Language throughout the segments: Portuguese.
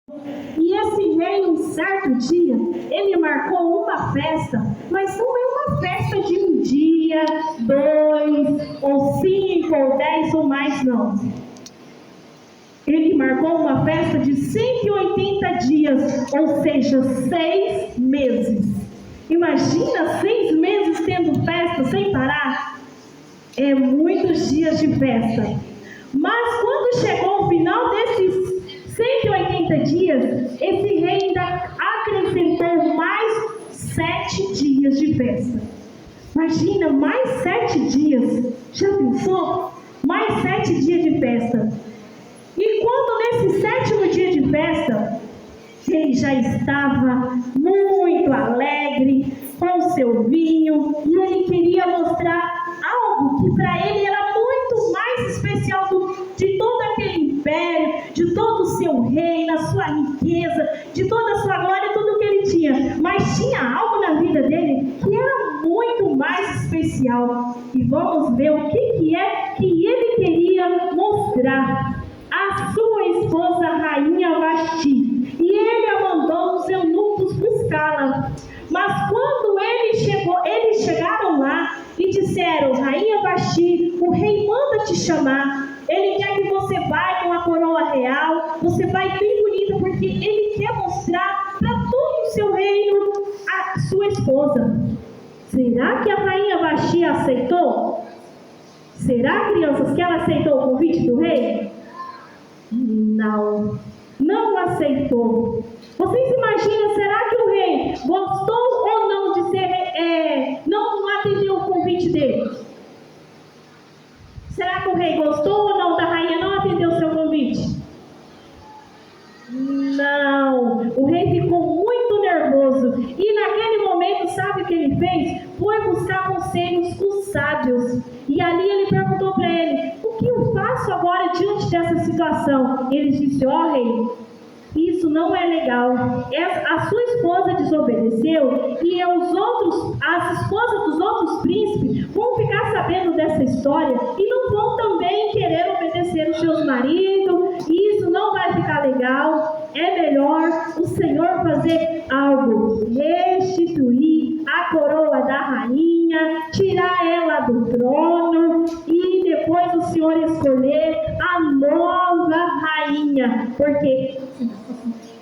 E esse rei, um certo dia, ele marcou uma festa, mas não é uma festa de um dia, 2, ou 5, ou 10 ou mais, não. Ele marcou uma festa de 180 dias, ou seja, 6 meses. Imagina 6 meses tendo festa sem parar? É muitos dias de festa. Mas quando chegou o final desses 180 dias, esse rei ainda acrescentou mais 7 dias de festa. Imagina, mais 7 dias. Já pensou? Mais 7 dias de festa. E quando nesse 7º dia de festa, ele já estava muito alegre com o seu vinho, e ele queria mostrar algo que para ele era muito mais especial de todo aquele império, de todo o seu reino, a sua riqueza, de toda a sua glória, tudo que ele tinha. Mas tinha algo na vida dele que era muito mais especial. E vamos ver o que é que ele queria mostrar a sua esposa, a rainha Vasti. E ele a mandou os eunucos buscá-la. Mas quando eles chegaram lá e disseram: Rainha Vasti, o rei manda te chamar. Ele quer que você vá com a coroa real, você vai bem bonita, porque ele quer mostrar para todo o seu reino a sua esposa. Será que a rainha Vasti aceitou? Será, crianças, que ela aceitou o convite do rei? Não aceitou. Vocês imaginam, será que o rei gostou ou não de não atendeu o convite dele? Será que o rei gostou ou não da rainha não atender o seu convite? Não, o rei ficou muito nervoso. E naquele momento, sabe o que ele fez? Foi buscar conselhos dos sábios. E ali ele perguntou para ele: o que eu faço agora diante dessa situação? Ele disse: ó rei, isso não é legal. A sua esposa desobedeceu e as esposas dos outros príncipes vão ficar sabendo dessa história e não vão também querer obedecer os seus maridos. E isso não vai ficar legal. É melhor o Senhor fazer algo: restituir a coroa da rainha, tirar ela do trono e depois o Senhor escolher a nova rainha, porque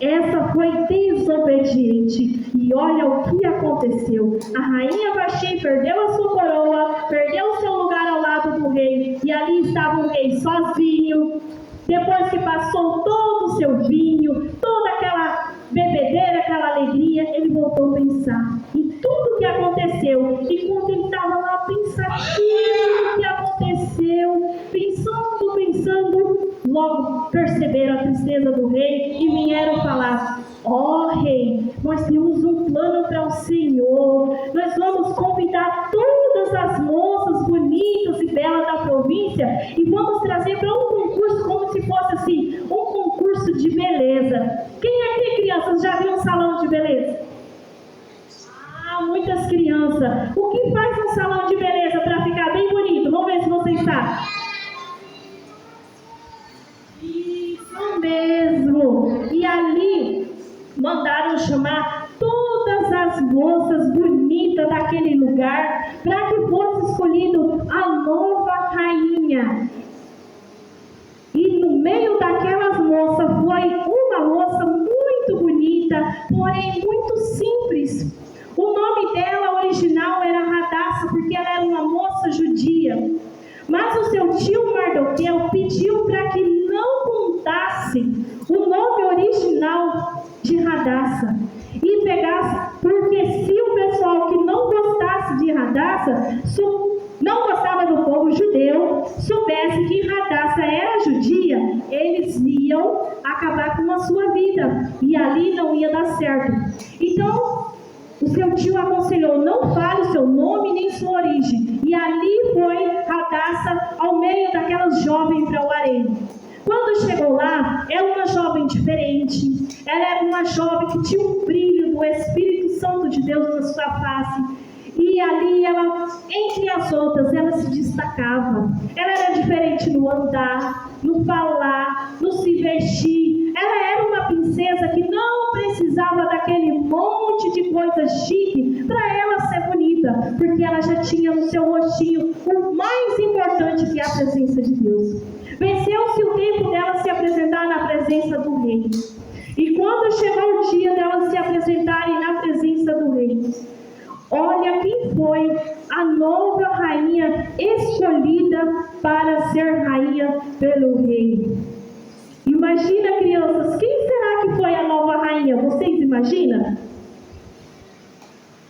essa foi desobediente. E olha o que aconteceu. A rainha Vasti perdeu a sua coroa, perdeu o seu lugar ao lado do rei, e ali estava o rei sozinho. Depois que passou todo o seu vinho, toda aquela bebedeira, aquela alegria, ele voltou a pensar em tudo o que aconteceu. E quando ele estava lá pensativo no que aconteceu, pensando, logo perceberam a tristeza do rei e vieram falar: ó rei, nós temos um plano para o Senhor. Nós vamos convidar todas as moças bonitas e belas da província e vamos trazer para um concurso, como se fosse assim, um concurso de beleza. Quem aqui, crianças, já viu um salão de beleza? Muitas crianças. O que faz um salão de beleza para ficar bem bonito? Vamos ver se vocês sabem. Isso mesmo. E ali mandaram chamar todas as moças bonitas daquele lugar para que fosse escolhido a nova rainha. E no meio daquelas moças foi uma moça muito bonita, porém muito simples. O nome dela original era Radassa, porque ela era uma moça judia. Mas o seu tio Mardoqueu pediu para que não contasse o nome original de Radassa e pegasse, porque se o pessoal que não gostasse de Radassa, não gostava do povo judeu, soubesse que Radassa era judia, eles iam acabar com a sua vida e ali não ia dar certo. Então o seu tio aconselhou: não fale o seu nome nem sua origem. E ali foi Radassa ao meio daquelas jovens para o harém. Quando chegou lá, era uma jovem diferente. Ela era uma jovem que tinha um brilho do Espírito Santo de Deus na sua face. E ali, ela, entre as outras, ela se destacava. Ela era diferente no andar, no falar, no se vestir. Ela era uma princesa que não precisava daquele monte de coisa chique para ela ser bonita, porque ela já tinha no seu rostinho o mais importante, que é a presença de Deus. Venceu-se o tempo dela se apresentar na presença do rei. E quando chegou o dia delas se apresentarem na presença do rei, olha quem foi a nova rainha escolhida para ser rainha pelo rei. Imagina, crianças, quem será que foi a nova rainha? Vocês imaginam?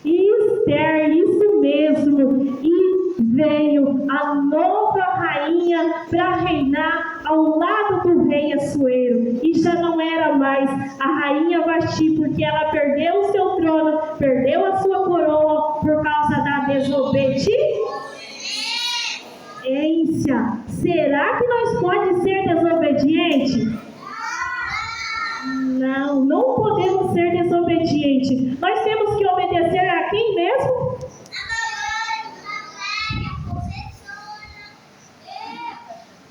Esther, isso mesmo. E veio a nova rainha para reinar ao lado do rei Assuero. E já não era mais a rainha Vasti, porque ela perdeu o seu trono, perdeu a sua coroa por causa da desobediência. Será que nós podemos ser desobedientes? Não, não podemos ser desobedientes. Nós temos que obedecer a quem mesmo?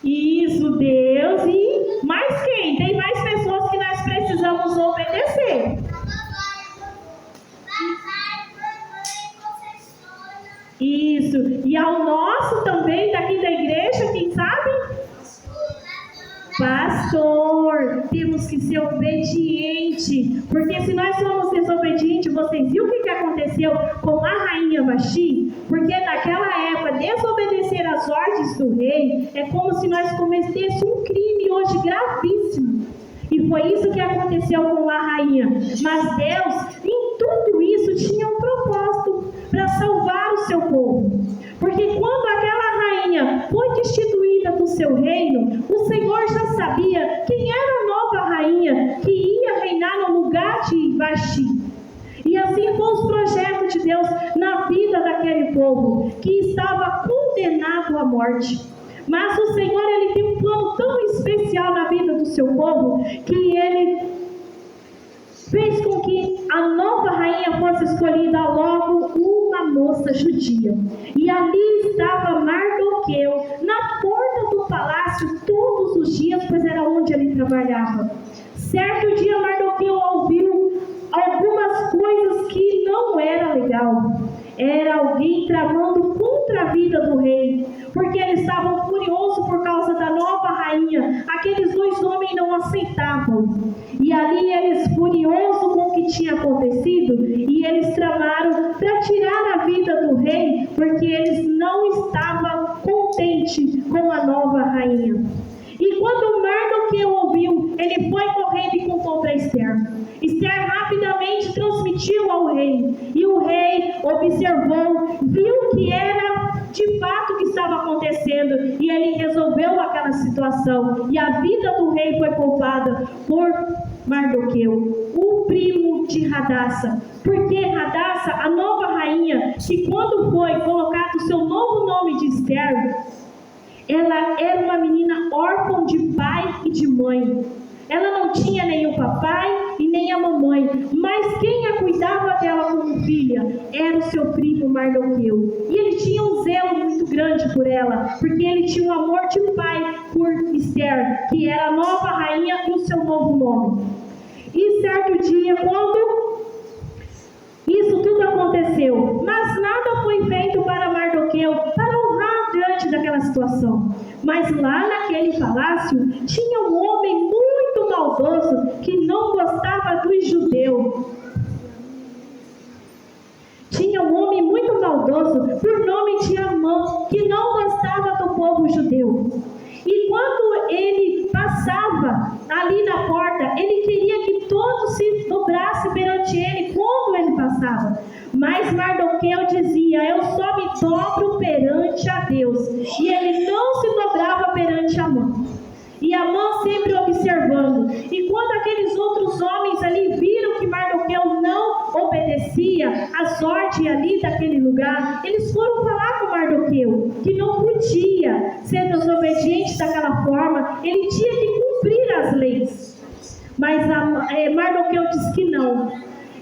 Isso, Deus. E mais quem? Tem mais pessoas que nós precisamos obedecer. Isso. E ao nosso também, daqui da igreja, quem sabe? Pastor, temos que ser obediente, porque se nós somos desobedientes, vocês viram o que aconteceu com a rainha Vasti? Porque naquela época, desobedecer às ordens do rei é como se nós cometêssemos um crime hoje gravíssimo. E foi isso que aconteceu com a rainha. Mas Deus, em tudo isso, tinha um propósito para salvar o seu povo. Porque quando aquela rainha foi destituída do seu reino, o Senhor já sabia quem era a nova rainha que ia reinar no lugar de Vasti. E assim foi os projetos de Deus na vida daquele povo, que estava condenado à morte. Mas o Senhor, Ele tem um plano tão especial na vida do seu povo, que Ele fez com que a nova rainha fosse escolhida logo uma moça judia. E ali estava Mardoqueu, na porta do palácio, todos os dias, pois era onde ele trabalhava. Certo dia, Mardoqueu ouviu algumas coisas que não era legal. Era alguém tramando contra a vida do rei, porque eles estavam furiosos por causa da nova rainha. Aqueles dois homens não aceitavam. E ali eles, furiosos com o que tinha acontecido, e eles tramaram para tirar a vida do rei, porque eles não estavam contentes com a nova rainha. E quando Mardoqueu ouviu, ele foi correndo e contou para Esther. Esther rapidamente transmitiu ao rei. E o rei observou, viu que era de fato o que estava acontecendo. E ele resolveu aquela situação. E a vida do rei foi poupada por Mardoqueu, o primo de Hadassah. Porque Hadassah, a nova rainha, que quando foi colocado o seu novo nome de Esther, ela era uma menina órfã de pai e de mãe. Ela não tinha nem o papai e nem a mamãe, mas quem a cuidava dela como filha era o seu primo Mardoqueu. E ele tinha um zelo muito grande por ela, porque ele tinha um amor de pai por Esther, que era a nova rainha e o seu novo nome. E certo dia, quando isso tudo aconteceu, mas nada foi feito para Mardoqueu, para honrar diante daquela situação. Mas lá naquele palácio tinha um homem muito maldoso que não gostava dos judeus. Tinha um homem muito maldoso por nome de Amã, que não gostava do povo judeu. E quando ele passava ali na porta, ele queria que todos se dobrassem perante ele quando ele passava. Mas Mardoqueu dizia: eu só me dobro perante a Deus. E ele não se dobrava perante Amã. E Amã sempre observando. E quando aqueles outros homens ali viram que Mardoqueu não obedecia a sorte ali daquele lugar, eles foram falar com Mardoqueu que não podia ser desobediente daquela forma, ele tinha que cumprir as leis. Mas Mardoqueu disse que não.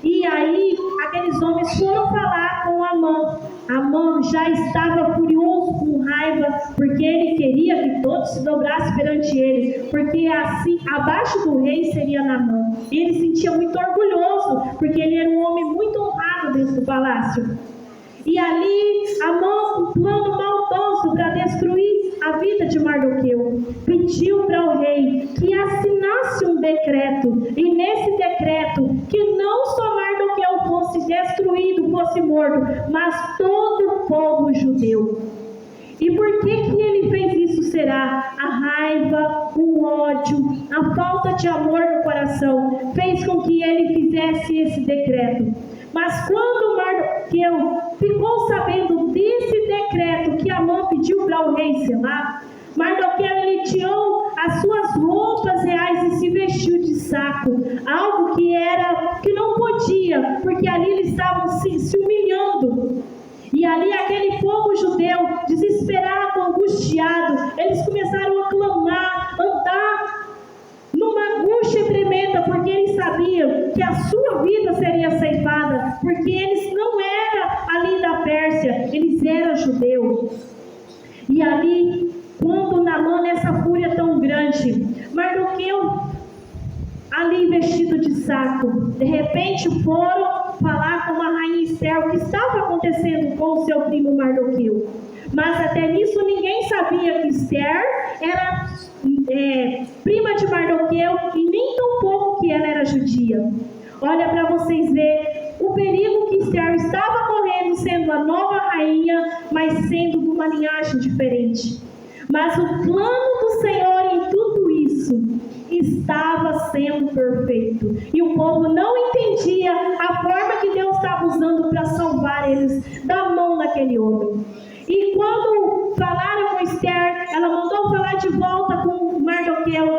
E aí aqueles homens foram falar com Amã. Amã já estava furioso, com raiva, porque ele queria que todos se dobrassem perante ele, porque assim, abaixo do rei seria Naamã. E ele se sentia muito orgulhoso, porque ele era um homem muito honrado dentro do palácio. E ali, Amã, um plano maldoso para destruir a vida de Mardoqueu, pediu para o rei que assinasse um decreto, e nesse decreto, que não só Mardoqueu fosse destruído, fosse morto, mas todo o povo judeu. E por que ele fez isso? Será a raiva, o ódio, a falta de amor no coração fez com que ele fizesse esse decreto. Mas quando Mardoqueu ficou sabendo desse decreto que Amã pediu para o rei selar, Mardoqueu ele tirou as suas roupas reais e se vestiu de saco, algo que não podia, porque ali eles estavam se humilhando. E ali aquele povo judeu, desesperado, angustiado, eles começaram a clamar, andar numa angústia tremenda, porque eles sabiam que a sua vida seria ceifada, porque eles não eram ali da Pérsia, eles eram judeus. E ali, quando Naamã, nessa fúria tão grande, Mardoqueu, ali vestido de saco, de repente foram falar com a rainha Ester o que estava acontecendo com o seu primo Mardoqueu. Mas até nisso ninguém sabia que Ester era prima de Mardoqueu e nem tão pouco que ela era judia. Olha para vocês verem o perigo que Ester estava correndo, sendo a nova rainha, mas sendo de uma linhagem diferente. Mas o plano do Senhor em tudo isso estava sendo perfeito. E o povo não entendia a forma que Deus estava usando para salvar eles da mão daquele homem. E quando falaram com Ester, ela mandou falar de volta com Mardoqueu.